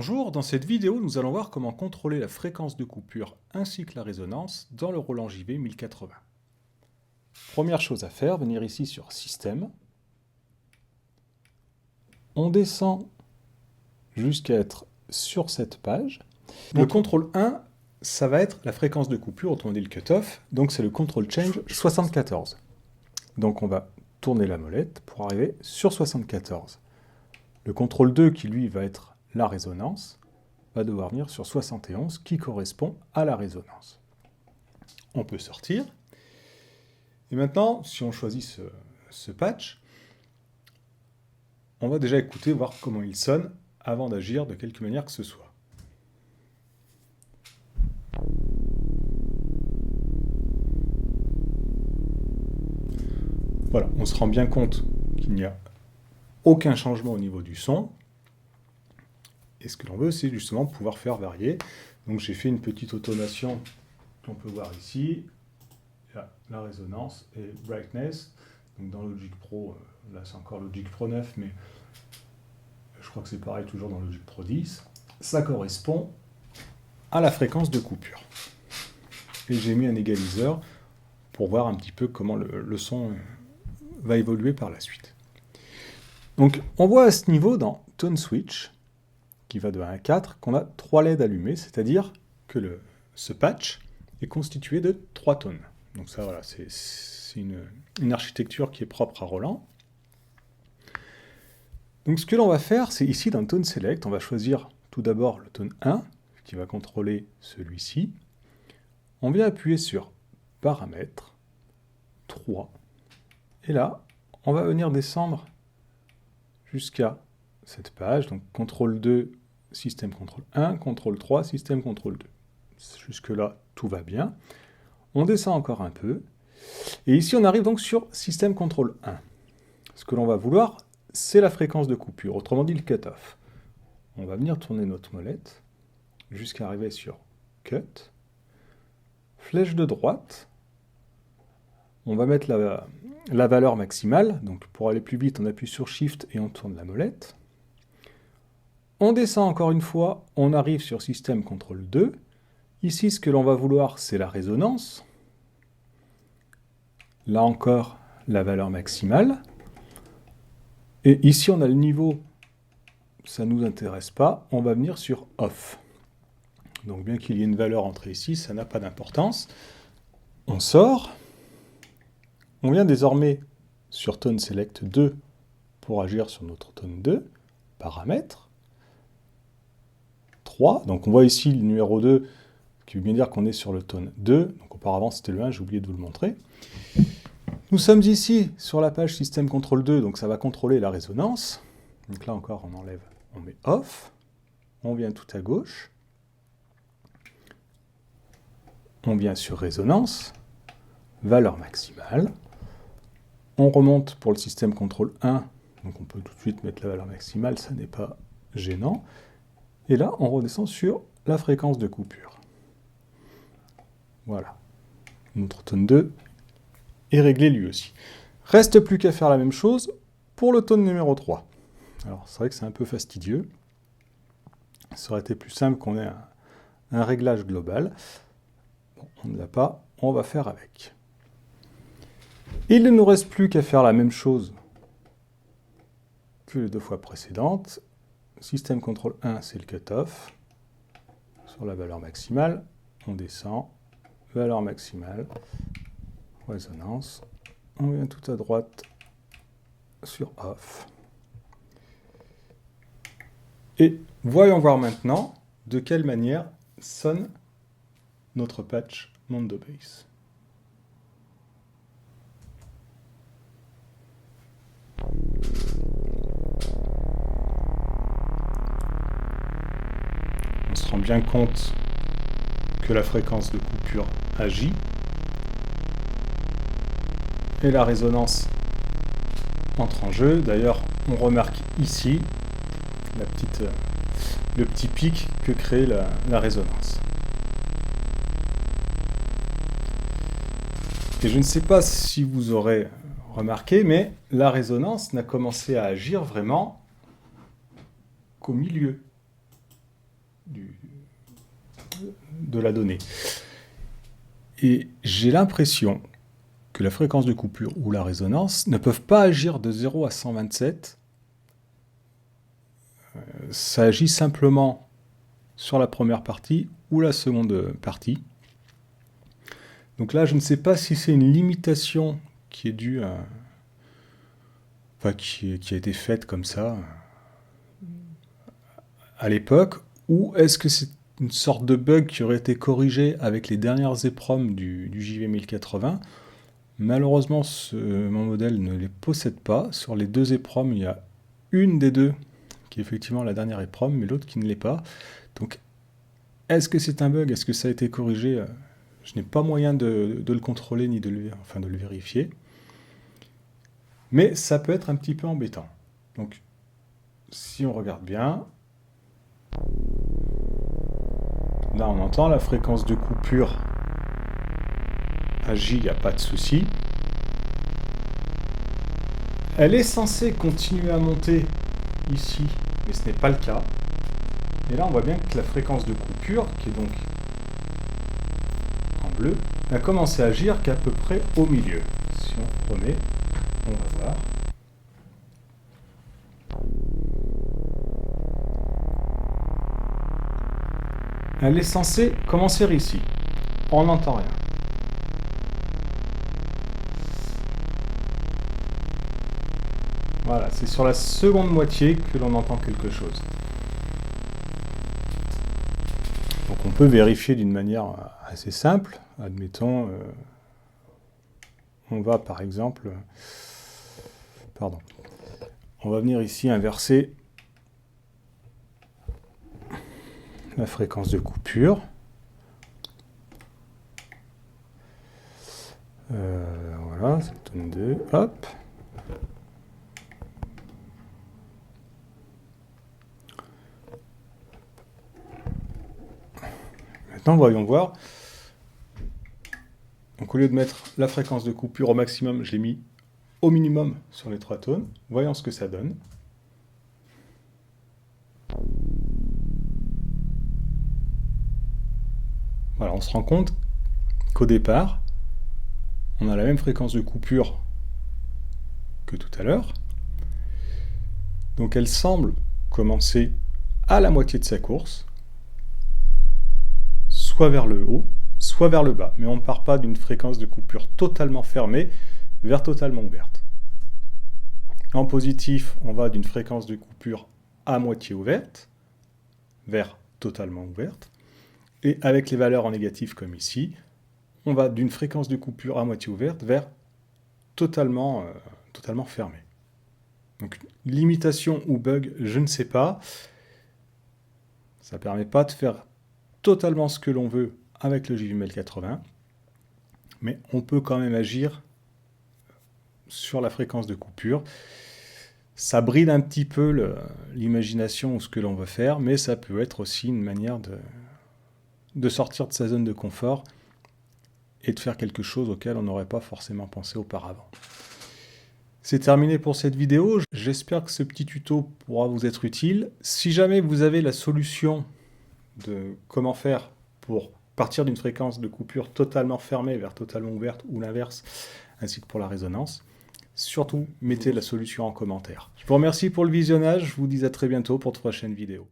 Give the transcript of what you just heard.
Bonjour, dans cette vidéo, nous allons voir comment contrôler la fréquence de coupure ainsi que la résonance dans le Roland JV 1080. Première chose à faire, venir ici sur Système. On descend jusqu'à être sur cette page. Le contrôle 1, ça va être la fréquence de coupure, autrement dit le cutoff, donc c'est le control change 74. Donc on va tourner la molette pour arriver sur 74. Le contrôle 2, qui lui va être la résonance, va devoir venir sur 71, qui correspond à la résonance. On peut sortir. Et maintenant, si on choisit ce patch, on va déjà écouter, voir comment il sonne, avant d'agir de quelque manière que ce soit. Voilà, on se rend bien compte qu'il n'y a aucun changement au niveau du son. Et ce que l'on veut, c'est justement pouvoir faire varier. Donc j'ai fait une petite automation qu'on peut voir ici. Là, la résonance et brightness. Donc dans Logic Pro, là c'est encore Logic Pro 9, mais je crois que c'est pareil toujours dans Logic Pro 10. Ça correspond à la fréquence de coupure. Et j'ai mis un égaliseur pour voir un petit peu comment le son va évoluer par la suite. Donc on voit à ce niveau dans Tone Switch, qui va de 1 à 4, qu'on a 3 LED allumés, c'est-à-dire que ce patch est constitué de 3 tones. Donc ça, voilà, c'est une architecture qui est propre à Roland. Donc ce que l'on va faire, c'est ici dans Tone Select, on va choisir tout d'abord le tone 1, qui va contrôler celui-ci. On vient appuyer sur Paramètres, 3, et là, on va venir descendre jusqu'à cette page, donc CTRL 2, système contrôle 1, CTRL 3, système contrôle 2. Jusque-là, tout va bien. On descend encore un peu. Et ici, on arrive donc sur système contrôle 1. Ce que l'on va vouloir, c'est la fréquence de coupure, autrement dit le cutoff. On va venir tourner notre molette jusqu'à arriver sur Cut. Flèche de droite. On va mettre la valeur maximale. Donc pour aller plus vite, on appuie sur Shift et on tourne la molette. On descend encore une fois, on arrive sur système contrôle 2. Ici, ce que l'on va vouloir, c'est la résonance. Là encore, la valeur maximale. Et ici, on a le niveau, ça ne nous intéresse pas. On va venir sur Off. Donc bien qu'il y ait une valeur entrée ici, ça n'a pas d'importance. On sort. On vient désormais sur Tone Select 2 pour agir sur notre tone 2. Paramètres. 3. Donc on voit ici le numéro 2 qui veut bien dire qu'on est sur le tone 2. Donc auparavant c'était le 1, j'ai oublié de vous le montrer. Nous sommes ici sur la page système contrôle 2, donc ça va contrôler la résonance. Donc là encore on enlève, on met off. On vient tout à gauche. On vient sur résonance, valeur maximale. On remonte pour le système contrôle 1, donc on peut tout de suite mettre la valeur maximale, ça n'est pas gênant. Et là, on redescend sur la fréquence de coupure. Voilà. Notre tone 2 est réglé lui aussi. Reste plus qu'à faire la même chose pour le tone numéro 3. Alors, c'est vrai que c'est un peu fastidieux. Ça aurait été plus simple qu'on ait un réglage global. Bon, on ne l'a pas, on va faire avec. Il ne nous reste plus qu'à faire la même chose que les deux fois précédentes. Système contrôle 1, c'est le cutoff. Sur la valeur maximale, on descend. Valeur maximale. Résonance. On vient tout à droite sur Off. Et voyons voir maintenant de quelle manière sonne notre patch Mondo Bass. On se rend bien compte que la fréquence de coupure agit et la résonance entre en jeu. D'ailleurs, on remarque ici le petit pic que crée la résonance. Et je ne sais pas si vous aurez remarqué, mais la résonance n'a commencé à agir vraiment qu'au milieu. de la donnée. Et j'ai l'impression que la fréquence de coupure ou la résonance ne peuvent pas agir de 0 à 127. Ça agit simplement sur la première partie ou la seconde partie. Donc là, je ne sais pas si c'est une limitation qui est due à... Enfin, qui a été faite comme ça à l'époque, ou est-ce que c'est une sorte de bug qui aurait été corrigé avec les dernières EPROM du JV1080. Malheureusement, mon modèle ne les possède pas. Sur les deux EPROM, il y a une des deux qui est effectivement la dernière EPROM, mais l'autre qui ne l'est pas. Donc, est-ce que c'est un bug? Est-ce que ça a été corrigé? Je n'ai pas moyen de le contrôler ni de le vérifier. Mais ça peut être un petit peu embêtant. Donc, si on regarde bien, là on entend la fréquence de coupure agit, il n'y a pas de souci. Elle est censée continuer à monter ici, mais ce n'est pas le cas. Et là on voit bien que la fréquence de coupure, qui est donc en bleu, a commencé à agir qu'à peu près au milieu. Si on remet, on va voir. Elle est censée commencer ici. On n'entend rien. Voilà, c'est sur la seconde moitié que l'on entend quelque chose. Donc on peut vérifier d'une manière assez simple. Admettons, on va par exemple... Pardon. On va venir ici inverser la fréquence de coupure. Voilà, c'est le tone 2. Hop. Maintenant, voyons voir. Donc, au lieu de mettre la fréquence de coupure au maximum, je l'ai mis au minimum sur les 3 tones. Voyons ce que ça donne. Voilà, on se rend compte qu'au départ, on a la même fréquence de coupure que tout à l'heure. Donc elle semble commencer à la moitié de sa course, soit vers le haut, soit vers le bas. Mais on ne part pas d'une fréquence de coupure totalement fermée vers totalement ouverte. En positif, on va d'une fréquence de coupure à moitié ouverte vers totalement ouverte. Et avec les valeurs en négatif comme ici, on va d'une fréquence de coupure à moitié ouverte vers totalement fermée. Donc, limitation ou bug, je ne sais pas. Ça ne permet pas de faire totalement ce que l'on veut avec le JV1080, mais on peut quand même agir sur la fréquence de coupure. Ça bride un petit peu l'imagination ou ce que l'on veut faire, mais ça peut être aussi une manière de sortir de sa zone de confort et de faire quelque chose auquel on n'aurait pas forcément pensé auparavant. C'est terminé pour cette vidéo. J'espère que ce petit tuto pourra vous être utile. Si jamais vous avez la solution de comment faire pour partir d'une fréquence de coupure totalement fermée vers totalement ouverte ou l'inverse, ainsi que pour la résonance, surtout mettez la solution en commentaire. Je vous remercie pour le visionnage. Je vous dis à très bientôt pour de prochaines vidéos.